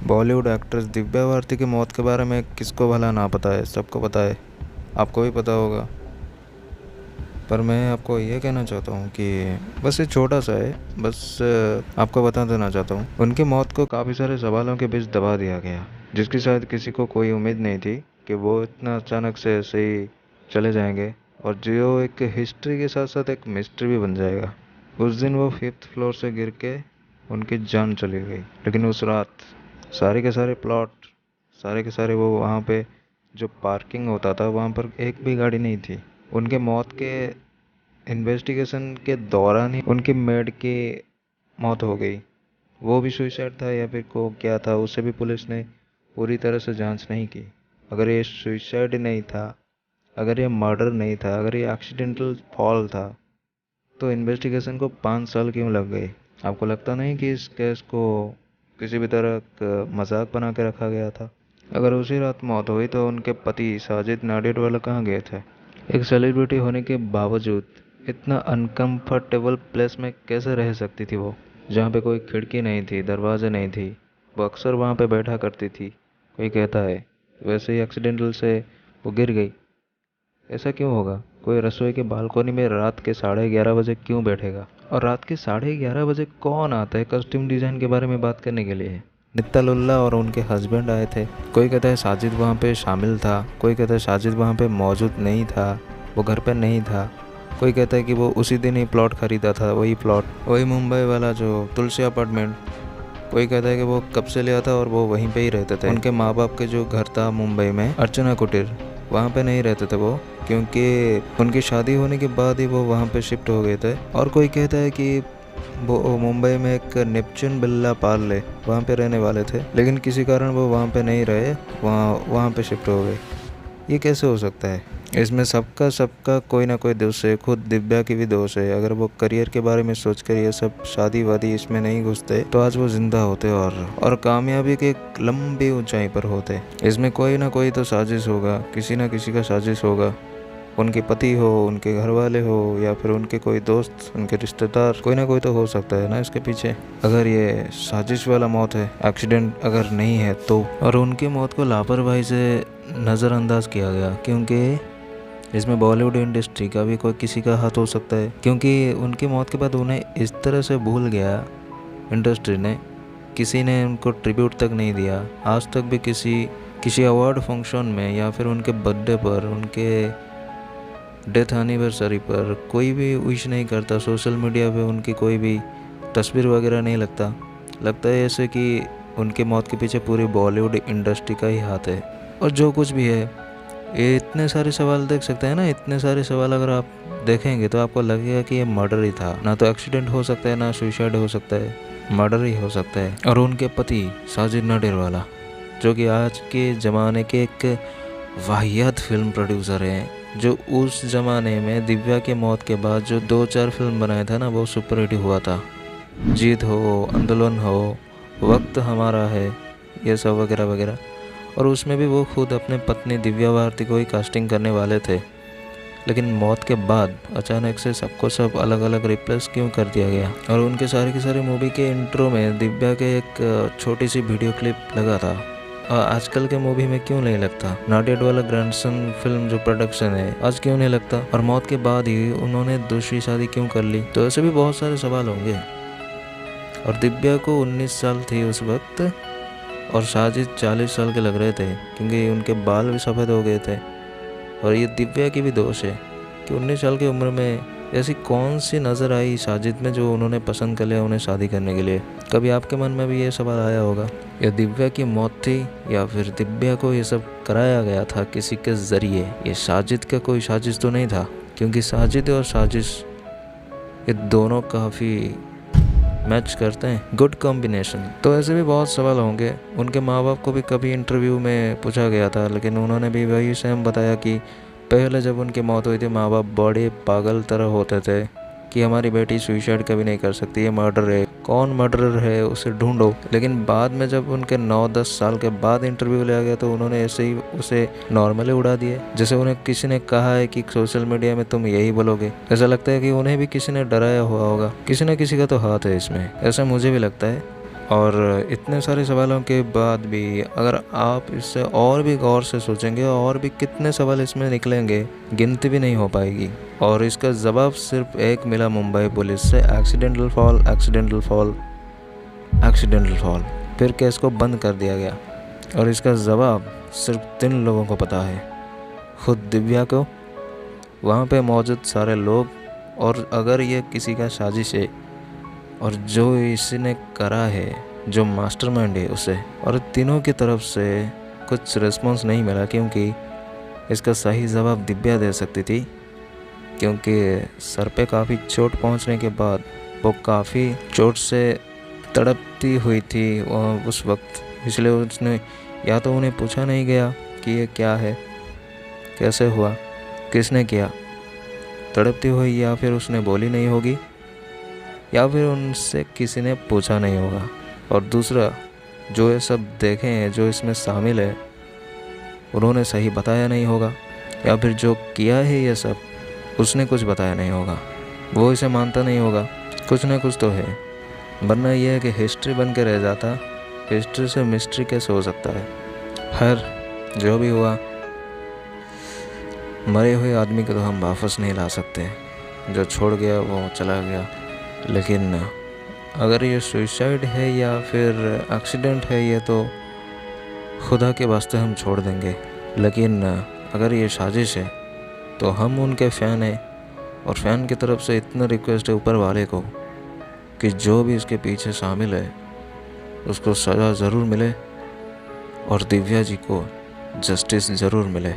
Bollywood actress Divya Bharti की मौत के बारे में किसको भला ना पता है, सबको पता है। आपको भी पता होगा। पर मैं आपको ये कहना चाहता हूँ कि बस ये छोटा सा है, बस आपको बता देना चाहता हूँ उनकी मौत को काफ़ी सारे सवालों के बीच दबा दिया गया, जिसकी शायद किसी को कोई उम्मीद नहीं थी कि वो इतना अचानक से ऐसे ही चले जाएंगे, और जो एक हिस्ट्री के साथ साथ एक मिस्ट्री भी बन जाएगा। उस दिन वो 5th फ्लोर से गिर के उनकी जान चली गई, लेकिन उस रात सारे के सारे प्लॉट, सारे के सारे वो वहाँ पे जो पार्किंग होता था वहाँ पर एक भी गाड़ी नहीं थी। उनके मौत के इन्वेस्टिगेशन के दौरान ही उनकी मेड की मौत हो गई। वो भी सुइसाइड था या फिर को क्या था, उससे भी पुलिस ने पूरी तरह से जांच नहीं की। अगर ये सुइसाइड नहीं था, अगर ये मर्डर नहीं था, अगर ये एक्सीडेंटल फॉल था, तो इन्वेस्टिगेशन को 5 साल क्यों लग गए? आपको लगता नहीं कि इस केस को किसी भी तरह का मजाक बना के रखा गया था? अगर उसी रात मौत हुई तो उनके पति साजिद नाडियाडवाला कहाँ गए थे? एक सेलिब्रिटी होने के बावजूद इतना अनकंफर्टेबल प्लेस में कैसे रह सकती थी वो, जहाँ पे कोई खिड़की नहीं थी, दरवाजे नहीं थी। वो अक्सर वहाँ पे बैठा करती थी। कोई कहता है वैसे ही एक्सीडेंटल से वो गिर गई। ऐसा क्यों होगा? कोई रसोई के बालकोनी में रात के 11:30 बजे क्यों बैठेगा? और रात के 11:30 बजे कौन आता है कस्ट्यूम डिज़ाइन के बारे में बात करने के लिए? नित्तालुल्ला और उनके हस्बैंड आए थे। कोई कहता है साजिद वहाँ पे शामिल था, कोई कहता है साजिद वहाँ पे मौजूद नहीं था, वो घर पे नहीं था। कोई कहता है कि वो उसी दिन ही प्लॉट खरीदा था, वही प्लॉट, वही मुंबई वाला जो तुलसी अपार्टमेंट। कोई कहता है कि वो कब से लिया था और वो वहीं पे ही रहते थे। उनके माँ बाप के जो घर था मुंबई में, अर्चना कुटीर, वहाँ पे नहीं रहते थे वो, क्योंकि उनकी शादी होने के बाद ही वो वहाँ पे शिफ्ट हो गए थे। और कोई कहता है कि वो मुंबई में एक नेपच्यून बिल्ला पाल ले, वहाँ पे रहने वाले थे, लेकिन किसी कारण वो वहाँ पे नहीं रहे, वहाँ पे शिफ्ट हो गए। ये कैसे हो सकता है? इसमें सबका सबका कोई ना कोई दोष है। खुद दिव्या की भी दोष है। अगर वो करियर के बारे में सोचकर ये सब शादी वादी इसमें नहीं घुसते तो आज वो जिंदा होते और कामयाबी के एक लंबी ऊंचाई पर होते। इसमें कोई ना कोई तो साजिश होगा, किसी ना किसी का साजिश होगा। उनके पति हो, उनके घर वाले हो, या फिर उनके कोई दोस्त, उनके रिश्तेदार, कोई ना कोई तो हो सकता है ना इसके पीछे। अगर ये साजिश वाला मौत है, एक्सीडेंट अगर नहीं है तो, और उनकी मौत को लापरवाही से नज़रअंदाज किया गया, क्योंकि इसमें बॉलीवुड इंडस्ट्री का भी कोई किसी का हाथ हो सकता है। क्योंकि उनकी मौत के बाद उन्हें इस तरह से भूल गया इंडस्ट्री ने, किसी ने उनको ट्रिब्यूट तक नहीं दिया। आज तक भी किसी अवार्ड फंक्शन में या फिर उनके बर्थडे पर, उनके डेथ एनिवर्सरी पर कोई भी विश नहीं करता। सोशल मीडिया पे उनकी कोई भी तस्वीर वगैरह नहीं लगता है ऐसे कि उनके मौत के पीछे पूरी बॉलीवुड इंडस्ट्री का ही हाथ है। और जो कुछ भी है, ये इतने सारे सवाल देख सकते हैं ना, इतने सारे सवाल अगर आप देखेंगे तो आपको लगेगा कि ये मर्डर ही था। ना तो एक्सीडेंट हो सकता है, ना सुसाइड हो सकता है, मर्डर ही हो सकता है। और उनके पति साजिद नाडियाडवाला, जो कि आज के ज़माने के एक वाहियात फिल्म प्रोड्यूसर हैं, जो उस ज़माने में दिव्या के मौत के बाद जो 2-4 फिल्म बनाया था ना, वो सुपर हिट हुआ था। जीत हो, आंदोलन हो, वक्त हमारा है, ये सब वगैरह वगैरह। और उसमें भी वो खुद अपने पत्नी दिव्या भारती को ही कास्टिंग करने वाले थे। लेकिन मौत के बाद अचानक से सबको सब अलग अलग रिप्लेस क्यों कर दिया गया? और उनके सारे के सारे मूवी के इंट्रो में दिव्या के एक छोटी सी वीडियो क्लिप लगा था। आजकल के मूवी में क्यों नहीं लगता? नाडियाडवाला ग्रैंडसन फिल्म जो प्रोडक्शन है, आज क्यों नहीं लगता? और मौत के बाद ही उन्होंने दूसरी शादी क्यों कर ली? तो ऐसे भी बहुत सारे सवाल होंगे। और दिव्या को 19 साल थी उस वक्त, और साजिद 40 साल के लग रहे थे, क्योंकि उनके बाल भी सफ़ेद हो गए थे। और ये दिव्या की भी दोष है कि 19 साल की उम्र में ऐसी कौन सी नज़र आई साजिद में जो उन्होंने पसंद कर लिया उन्हें शादी करने के लिए। कभी आपके मन में भी ये सवाल आया होगा? या दिव्या की मौत थी, या फिर दिव्या को ये सब कराया गया था किसी के ज़रिए? ये साजिद का कोई साजिश तो नहीं था? क्योंकि साजिद और साजिश ये दोनों काफ़ी मैच करते हैं, गुड कॉम्बिनेशन। तो ऐसे भी बहुत सवाल होंगे। उनके माँ बाप को भी कभी इंटरव्यू में पूछा गया था, लेकिन उन्होंने भी वही सेम बताया कि पहले जब उनकी मौत हुई थी, माँ बाप बड़े पागल तरह होते थे कि हमारी बेटी सुसाइड कभी नहीं कर सकती, ये मर्डर है, कौन मर्डरर है उसे ढूंढो। लेकिन बाद में जब उनके 9-10 साल के बाद इंटरव्यू लिया गया तो उन्होंने ऐसे ही उसे नॉर्मली उड़ा दिए, जैसे उन्हें किसी ने कहा है कि सोशल मीडिया में तुम यही बोलोगे। ऐसा लगता है कि उन्हें भी किसी ने डराया हुआ होगा। किसी न किसी का तो हाथ है इसमें, ऐसा मुझे भी लगता है। और इतने सारे सवालों के बाद भी अगर आप इससे और भी गौर से सोचेंगे और भी कितने सवाल इसमें निकलेंगे, गिनती भी नहीं हो पाएगी। और इसका जवाब सिर्फ एक मिला मुंबई पुलिस से, accidental fall, accidental fall, accidental fall. फिर केस को बंद कर दिया गया और इसका जवाब सिर्फ 3 लोगों को पता है, खुद दिव्या को, वहाँ पे मौजूद सारे लोग, और अगर ये किसी का साजिश है और जो इसने करा है, जो मास्टरमाइंड है उसे। और तीनों की तरफ से कुछ रिस्पॉन्स नहीं मिला क्योंकि इसका सही जवाब दिव्या दे सकती थी, क्योंकि सर पे काफ़ी चोट पहुंचने के बाद वो काफ़ी चोट से तड़पती हुई थी उस वक्त, इसलिए उसने या तो उन्हें पूछा नहीं गया कि ये क्या है, कैसे हुआ, किसने किया, तड़पती हुई, या फिर उसने बोली नहीं होगी, या फिर उनसे किसी ने पूछा नहीं होगा। और दूसरा, जो ये सब देखे हैं, जो इसमें शामिल है, उन्होंने सही बताया नहीं होगा, या फिर जो किया है ये सब उसने कुछ बताया नहीं होगा, वो इसे मानता नहीं होगा। कुछ ना कुछ तो है, वरना यह है कि हिस्ट्री बन के रह जाता। हिस्ट्री से मिस्ट्री कैसे हो सकता है। खैर, जो भी हुआ, मरे हुए आदमी को तो हम वापस नहीं ला सकते, जो छोड़ गया वो चला गया। लेकिन अगर ये सुसाइड है या फिर एक्सीडेंट है, ये तो खुदा के वास्ते हम छोड़ देंगे। लेकिन अगर ये साजिश है तो हम उनके फ़ैन हैं, और फ़ैन की तरफ से इतना रिक्वेस्ट है ऊपर वाले को कि जो भी इसके पीछे शामिल है उसको सज़ा ज़रूर मिले और दिव्या जी को जस्टिस ज़रूर मिले।